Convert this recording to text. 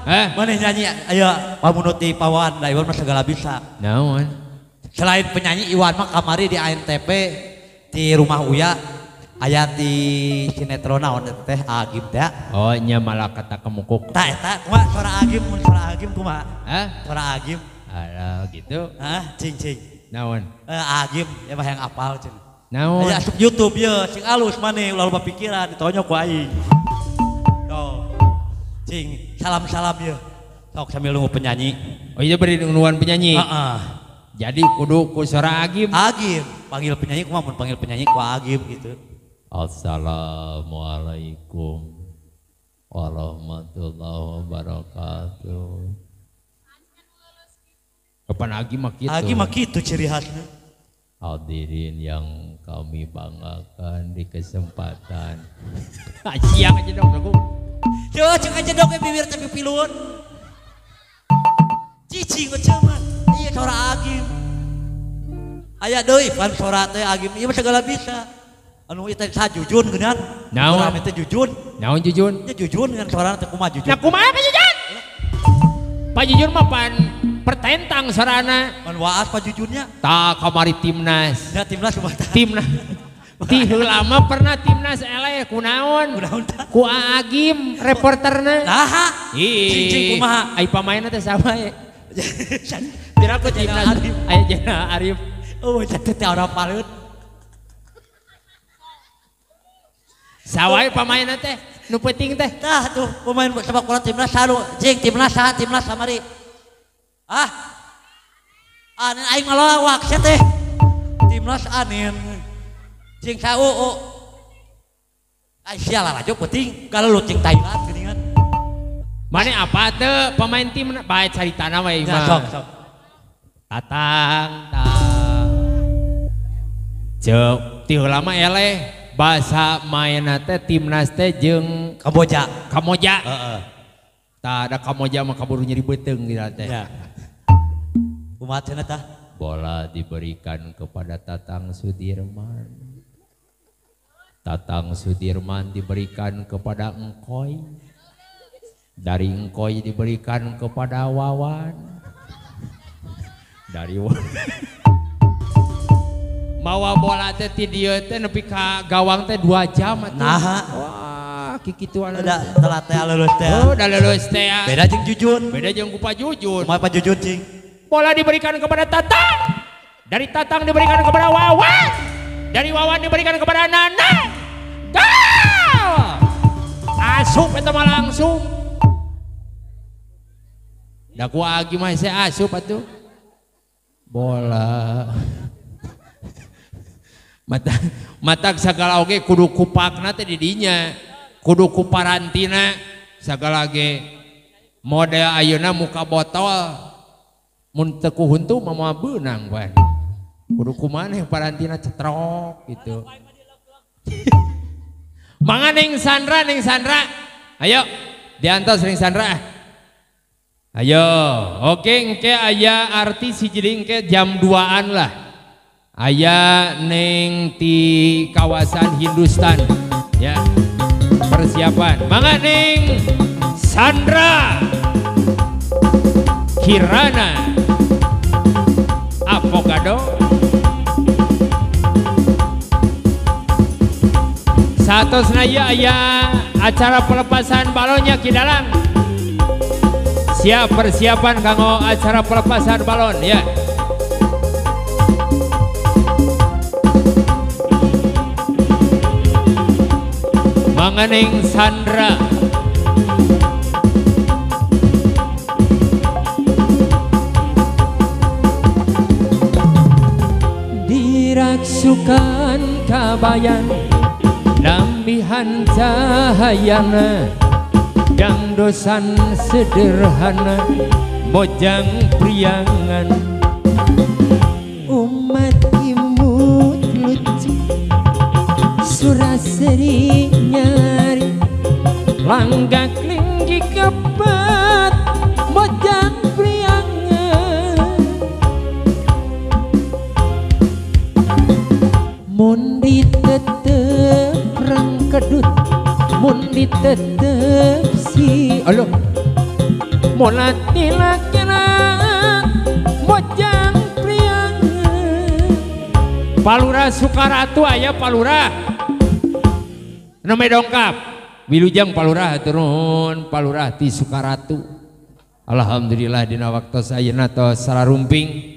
Maneh nyanyi ayo pamunuti pawan da Iwan mah segala bisa. Naon? Selain penyanyi Iwan mah kamari di ANTP di rumah Uya aya di sinetron naon teh Agim teh. Oh nya malah kata kemukuk. Tah eta kumaha suara Agim kumaha? Suara Agim. Alah gitu. Cing. Naon? Agim ya mah yang apal cing. Naon? Aya asup YouTube ye cing alus maneh ulah loba pikiran ditonyok ku aing. Cing, salam ya. Sok sambil nunggu penyanyi. Oh iya beri nungguan penyanyi. Jadi kudu ku suara Agim. Agim, panggil penyanyi kumaha mun panggil penyanyi ku Agim gitu. Assalamualaikum warahmatullahi wabarakatuh. Kapan Agim mah kitu? Agim mah kitu ciri khasnya. Hadirin yang kami banggakan di kesempatan. Siang aja dong aku. Yo cek aja dong bibir tapi pilun. Cicing keceman. Iya suara Agim. Aya deui pan suara teh Agim ieu mah segala bisa. Anu ieu teh sajujun geunan. Naon? Suara teh jujun. Naon jujun? Ya jujun dengan suara teh kumaha jujun. Nah kumaha Pak Jujun? Pak Jujun mah pan pertentang sarana. Man waas Pak Jujunnya. Tak kamari timnas. Ya timnas kumaha tah? Timnas. Ti lama pernah timnas eleh kunaon? Ku Agim reporterna. Nah, cing kumaha? Ai pamainna teh sama ya. Tidak aku timnas. Aya Jena Arif. Oh, teh orang palut. Sawae pamainna teh nu penting teh. Tah tuh pemain sepak bola timnas salu. Cing timnas samari. Anin aing ngalawak sia teh. Timnas anin. Cing sao. Sia lah rajo penting kalau lu cing Thailand geuningan. Mane apa teh pemain tim bae caritana we mah. Sok. Tatang. Cek ti lama eleh bahasa mainna teh timnas teh jeung Kamboja. Heeh. Tah ada Kamboja mah kaburu nyeri beuteung gitu teh. Ya. Kumaha cenah tah? Bola diberikan kepada Tatang Sudirman. Tatang Sudirman diberikan kepada Engkoy. Dari Engkoy diberikan kepada Wawan. Dari mawa bola teh ti dieu teh nepi ka gawang teh 2 jam atuh. Nah, wah kikituan da telat teh lulus teh. Oh, da lulus teh. Beda jeung Jujun. Beda jeung ku Pak Jujun. Kumaha Pak Jujun cing? Bola diberikan kepada Tatang. Dari Tatang diberikan kepada Wawan. Dari Wawan diberikan kepada Nana. Gol! Asup eta mah langsung. Da ku Agi mah saya asup atuh. Bola. Matak sagala oge kudu kupakna teh di dinya. Kudu ku parantina sagala ge. Model ayeuna muka botol. Mun teu ku huntu mah beunang bae. Kudu kumaneh parantina cetrok gitu. Mangga Ning Sandra. Ayo diantos Ning Sandra. Ayo, oke engke aya artis hiji engke jam 2-an lah. Aya Ning di kawasan Hindustan. Ya. Persiapan. Mangga Ning Sandra. Kirana Avocado. Satosna aya acara pelepasan balonnya Kidalang. Siap persiapan kanggo acara pelepasan balon ya. Mangga Ning Sandra. Diraksukan kabayan nambihan cahayana dangdosan sederhana bojang priangan umat imut lucu suraseri nyari langgak linggi kepat bojang priangan mun ditetep rang kedut mun ditetep si aloh mulat dilakiran bojang priang Palura Sukaratu aya Palura namanya dongkap Wilujeng Palura turun Palura ti Sukaratu Alhamdulillah dina waktu sayeuna tos sararumping